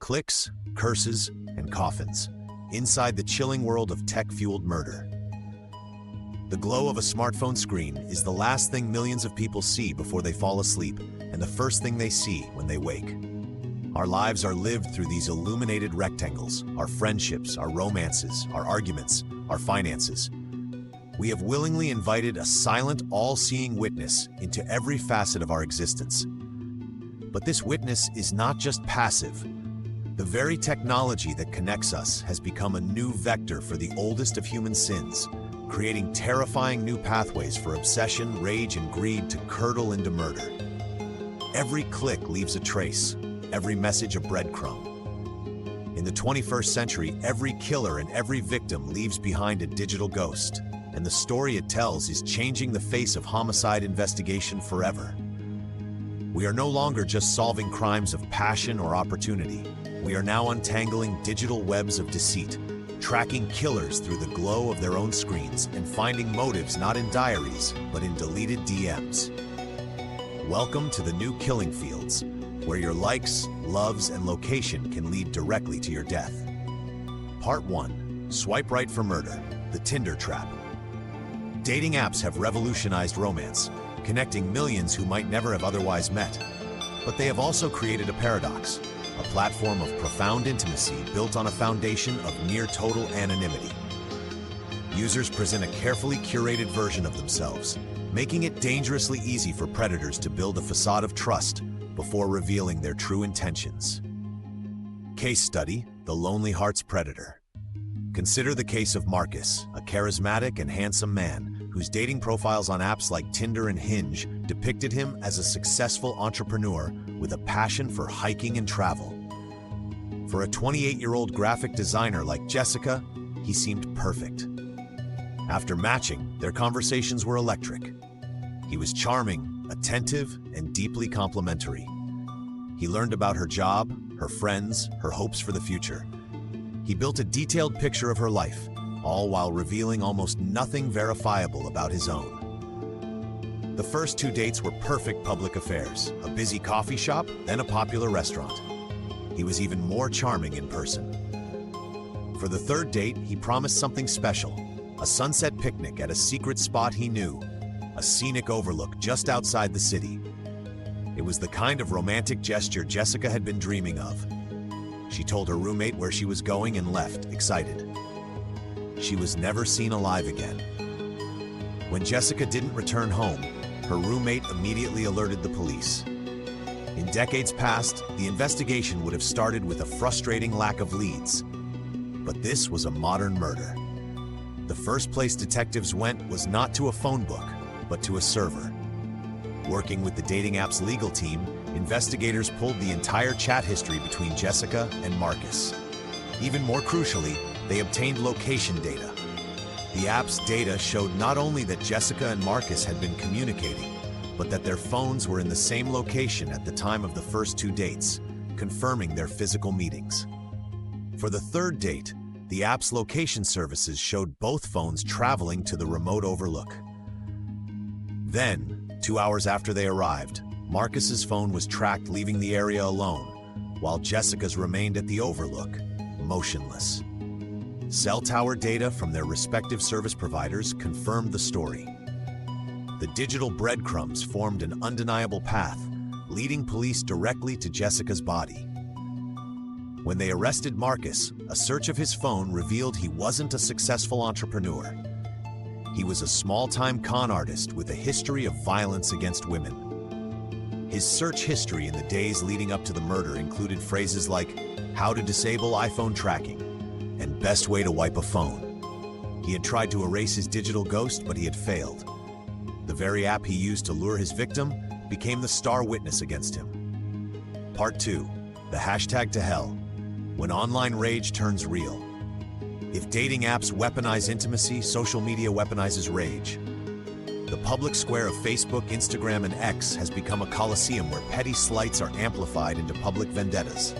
Clicks, curses, and coffins, inside the chilling world of tech-fueled murder. The glow of a smartphone screen is the last thing millions of people see before they fall asleep, and the first thing they see when they wake. Our lives are lived through these illuminated rectangles, our friendships, our romances, our arguments, our finances. We have willingly invited a silent, all-seeing witness into every facet of our existence. But this witness is not just passive. The very technology that connects us has become a new vector for the oldest of human sins, creating terrifying new pathways for obsession, rage, and greed to curdle into murder. Every click leaves a trace, every message a breadcrumb. In the 21st century, every killer and every victim leaves behind a digital ghost, and the story it tells is changing the face of homicide investigation forever. We are no longer just solving crimes of passion or opportunity. We are now untangling digital webs of deceit, tracking killers through the glow of their own screens and finding motives not in diaries, but in deleted DMs. Welcome to the new killing fields, where your likes, loves, and location can lead directly to your death. Part 1. Swipe right for murder, the Tinder trap. Dating apps have revolutionized romance, connecting millions who might never have otherwise met. But they have also created a paradox, a platform of profound intimacy built on a foundation of near total anonymity. Users present a carefully curated version of themselves, making it dangerously easy for predators to build a facade of trust before revealing their true intentions. Case study: the Lonely Hearts Predator. Consider the case of Marcus, a charismatic and handsome man whose dating profiles on apps like Tinder and Hinge depicted him as a successful entrepreneur with a passion for hiking and travel. For a 28-year-old graphic designer like Jessica, he seemed perfect. After matching, their conversations were electric. He was charming, attentive, and deeply complimentary. He learned about her job, her friends, her hopes for the future. He built a detailed picture of her life, all while revealing almost nothing verifiable about his own. The first 2 dates were perfect public affairs, a busy coffee shop, then a popular restaurant. He was even more charming in person. For the 3rd date, he promised something special, a sunset picnic at a secret spot he knew, a scenic overlook just outside the city. It was the kind of romantic gesture Jessica had been dreaming of. She told her roommate where she was going and left, excited. She was never seen alive again. When Jessica didn't return home, her roommate immediately alerted the police. In decades past, the investigation would have started with a frustrating lack of leads. But this was a modern murder. The first place detectives went was not to a phone book, but to a server. Working with the dating app's legal team, investigators pulled the entire chat history between Jessica and Marcus. Even more crucially, they obtained location data. The app's data showed not only that Jessica and Marcus had been communicating, but that their phones were in the same location at the time of the first 2 dates, confirming their physical meetings. For the 3rd date, the app's location services showed both phones traveling to the remote overlook. Then, 2 hours after they arrived, Marcus's phone was tracked leaving the area alone, while Jessica's remained at the overlook, motionless. Cell tower data from their respective service providers confirmed the story. The digital breadcrumbs formed an undeniable path, leading police directly to Jessica's body. When they arrested Marcus, a search of his phone revealed he wasn't a successful entrepreneur. He was a small-time con artist with a history of violence against women. His search history in the days leading up to the murder included phrases like "how to disable iPhone tracking" and "best way to wipe a phone." He had tried to erase his digital ghost, but he had failed. The very app he used to lure his victim became the star witness against him. Part 2. The hashtag to hell, when online rage turns real. If dating apps weaponize intimacy, social media weaponizes rage. The public square of Facebook, Instagram, and X has become a coliseum where petty slights are amplified into public vendettas.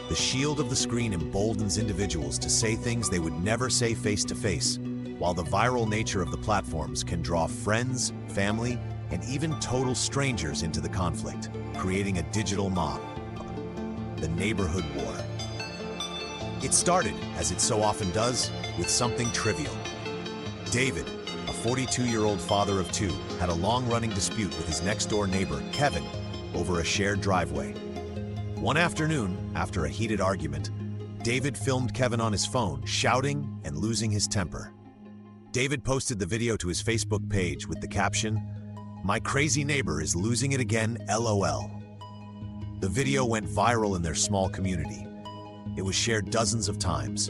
The shield of the screen emboldens individuals to say things they would never say face-to-face, while the viral nature of the platforms can draw friends, family, and even total strangers into the conflict, creating a digital mob. the neighborhood war. It started, as it so often does, with something trivial. David, a 42-year-old father of two, had a long-running dispute with his next-door neighbor, Kevin, over a shared driveway. One afternoon, after a heated argument, David filmed Kevin on his phone, shouting and losing his temper. David posted the video to his Facebook page with the caption, "My crazy neighbor is losing it again, LOL." The video went viral in their small community. It was shared dozens of times.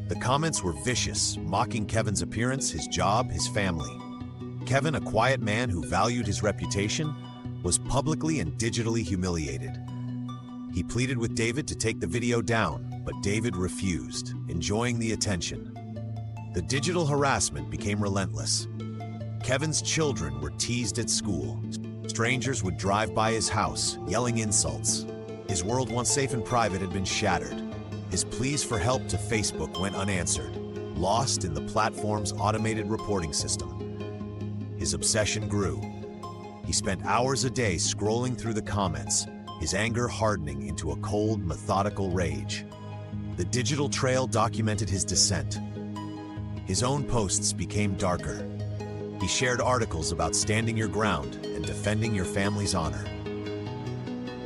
The comments were vicious, mocking Kevin's appearance, his job, his family. Kevin, a quiet man who valued his reputation, was publicly and digitally humiliated. He pleaded with David to take the video down, but David refused, enjoying the attention. The digital harassment became relentless. Kevin's children were teased at school. Strangers would drive by his house, yelling insults. His world, once safe and private, had been shattered. His pleas for help to Facebook went unanswered, lost in the platform's automated reporting system. His obsession grew. He spent hours a day scrolling through the comments, his anger hardening into a cold, methodical rage. The digital trail documented his descent. His own posts became darker. He shared articles about standing your ground and defending your family's honor.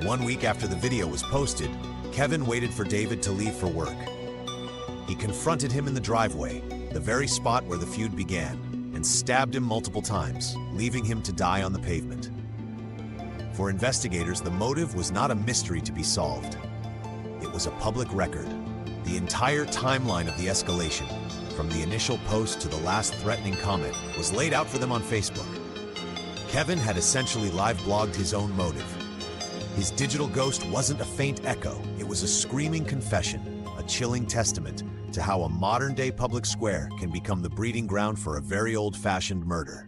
1 week after the video was posted, Kevin waited for David to leave for work. He confronted him in the driveway, the very spot where the feud began, and stabbed him multiple times, leaving him to die on the pavement. For investigators, the motive was not a mystery to be solved. It was a public record. The entire timeline of the escalation, from the initial post to the last threatening comment, was laid out for them on Facebook. Kevin had essentially live-blogged his own motive. His digital ghost wasn't a faint echo, it was a screaming confession, a chilling testament to how a modern-day public square can become the breeding ground for a very old-fashioned murder.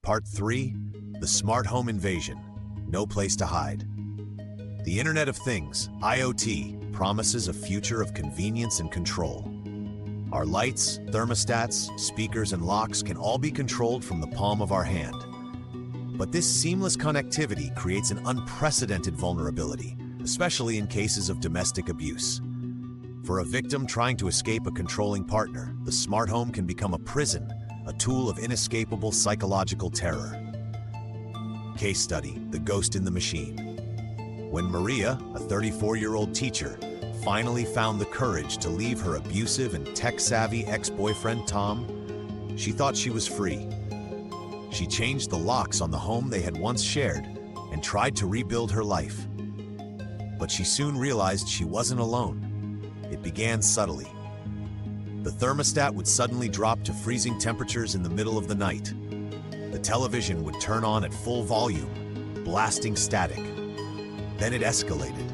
Part 3, the smart home invasion, no place to hide. The Internet of Things, IoT, promises a future of convenience and control. Our lights, thermostats, speakers, and locks can all be controlled from the palm of our hand. But this seamless connectivity creates an unprecedented vulnerability, especially in cases of domestic abuse. For a victim trying to escape a controlling partner, the smart home can become a prison, a tool of inescapable psychological terror. Case study: the ghost in the machine. When Maria, a 34-year-old teacher, finally found the courage to leave her abusive and tech-savvy ex-boyfriend Tom, she thought she was free. She changed the locks on the home they had once shared and tried to rebuild her life. But she soon realized she wasn't alone. It began subtly. The thermostat would suddenly drop to freezing temperatures in the middle of the night. The television would turn on at full volume, blasting static. Then it escalated.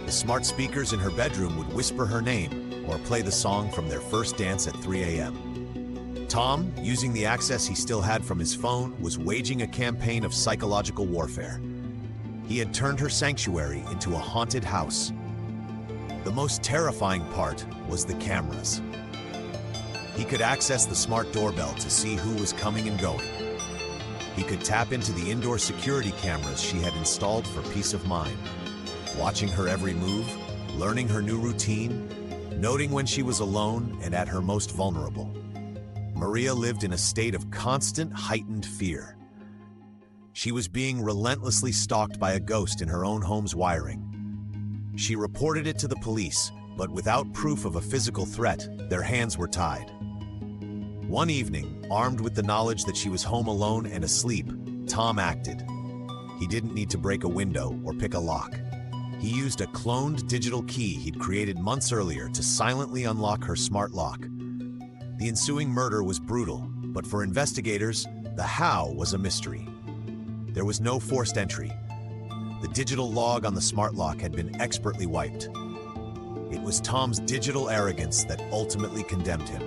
The smart speakers in her bedroom would whisper her name or play the song from their first dance at 3 a.m. Tom, using the access he still had from his phone, was waging a campaign of psychological warfare. He had turned her sanctuary into a haunted house. The most terrifying part was the cameras. He could access the smart doorbell to see who was coming and going. He could tap into the indoor security cameras she had installed for peace of mind, watching her every move, learning her new routine, noting when she was alone and at her most vulnerable. Maria lived in a state of constant, heightened fear. She was being relentlessly stalked by a ghost in her own home's wiring. She reported it to the police, but without proof of a physical threat, their hands were tied. One evening, armed with the knowledge that she was home alone and asleep, Tom acted. He didn't need to break a window or pick a lock. He used a cloned digital key he'd created months earlier to silently unlock her smart lock. The ensuing murder was brutal, but for investigators, the how was a mystery. There was no forced entry. The digital log on the smart lock had been expertly wiped. It was Tom's digital arrogance that ultimately condemned him.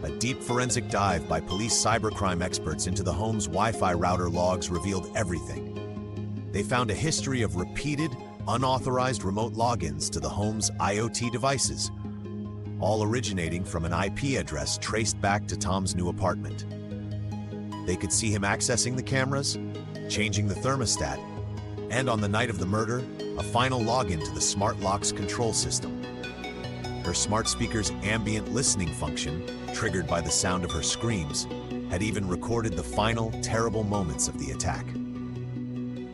A deep forensic dive by police cybercrime experts into the home's Wi-Fi router logs revealed everything. They found a history of repeated, unauthorized remote logins to the home's IoT devices, all originating from an IP address traced back to Tom's new apartment. They could see him accessing the cameras, changing the thermostat, And on the night of the murder, a final login to the smart lock's control system. Her smart speaker's ambient listening function, triggered by the sound of her screams, had even recorded the final, terrible moments of the attack.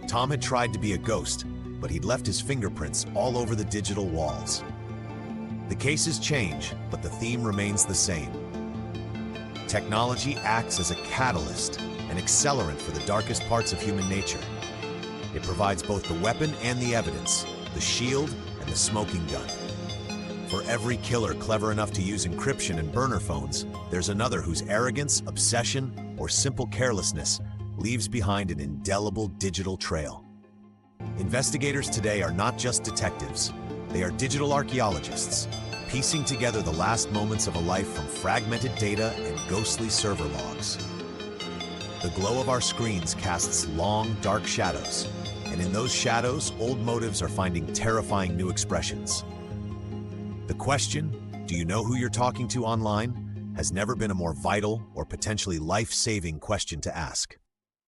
Tom had tried to be a ghost, but he'd left his fingerprints all over the digital walls. The cases change, but the theme remains the same. Technology acts as a catalyst, an accelerant for the darkest parts of human nature. It provides both the weapon and the evidence, the shield and the smoking gun. For every killer clever enough to use encryption and burner phones, there's another whose arrogance, obsession, or simple carelessness leaves behind an indelible digital trail. Investigators today are not just detectives, they are digital archaeologists, piecing together the last moments of a life from fragmented data and ghostly server logs. The glow of our screens casts long, dark shadows, and in those shadows, old motives are finding terrifying new expressions. The question, do you know who you're talking to online, has never been a more vital or potentially life-saving question to ask.